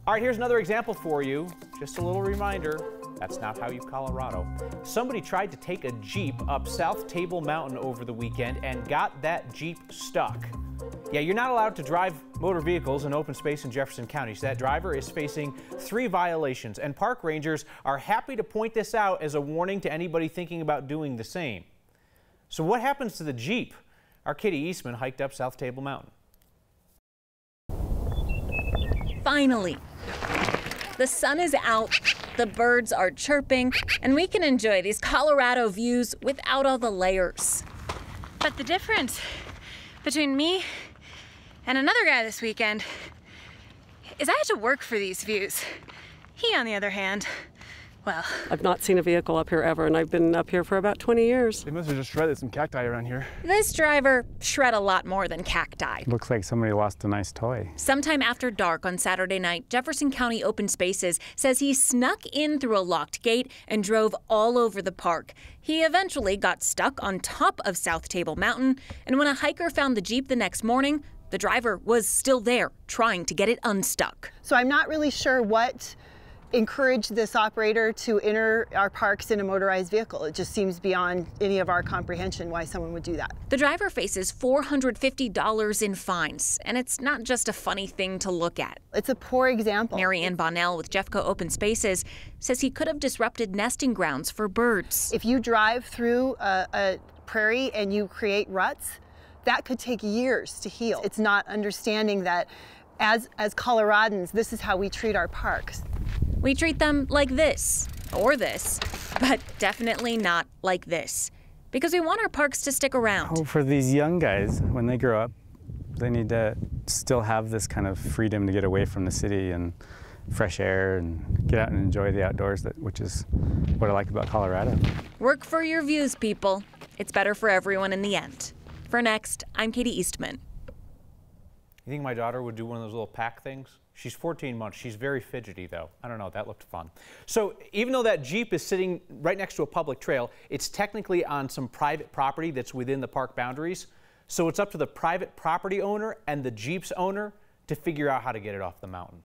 All right, here's another example for you. Just a little reminder, that's not how you Colorado. Somebody tried to take a Jeep up South Table Mountain over the weekend and got that Jeep stuck. Yeah, you're not allowed to drive motor vehicles in open space in Jefferson County, so that driver is facing 3 violations, and park rangers are happy to point this out as a warning to anybody thinking about doing the same. So what happens to the Jeep? Our Katie Eastman hiked up South Table Mountain. Finally, the sun is out, the birds are chirping, and we can enjoy these Colorado views without all the layers. But the difference between me and another guy this weekend is I had to work for these views. He, on the other hand, well, I've not seen a vehicle up here ever, and I've been up here for about 20 years. They must have just shredded some cacti around here. This driver shred a lot more than cacti. Looks like somebody lost a nice toy. Sometime after dark on Saturday night, Jefferson County Open Spaces says he snuck in through a locked gate and drove all over the park. He eventually got stuck on top of South Table Mountain, and when a hiker found the Jeep the next morning, the driver was still there, trying to get it unstuck. So I'm not really sure what encouraged this operator to enter our parks in a motorized vehicle. It just seems beyond any of our comprehension why someone would do that. The driver faces $450 in fines, and it's not just a funny thing to look at. It's a poor example. Mary Ann Bonnell with Jeffco Open Spaces says he could have disrupted nesting grounds for birds. If you drive through a prairie and you create ruts, that could take years to heal. It's not understanding that as Coloradans, this is how we treat our parks. We treat them like this, or this, but definitely not like this, because we want our parks to stick around. Oh, for these young guys, when they grow up, they need to still have this kind of freedom to get away from the city and fresh air and get out and enjoy the outdoors, which is what I like about Colorado. Work for your views, people. It's better for everyone in the end. For Next, I'm Katie Eastman. You think my daughter would do one of those little pack things? She's 14 months. She's very fidgety, though. I don't know. That looked fun. So even though that Jeep is sitting right next to a public trail, it's technically on some private property that's within the park boundaries. So it's up to the private property owner and the Jeep's owner to figure out how to get it off the mountain.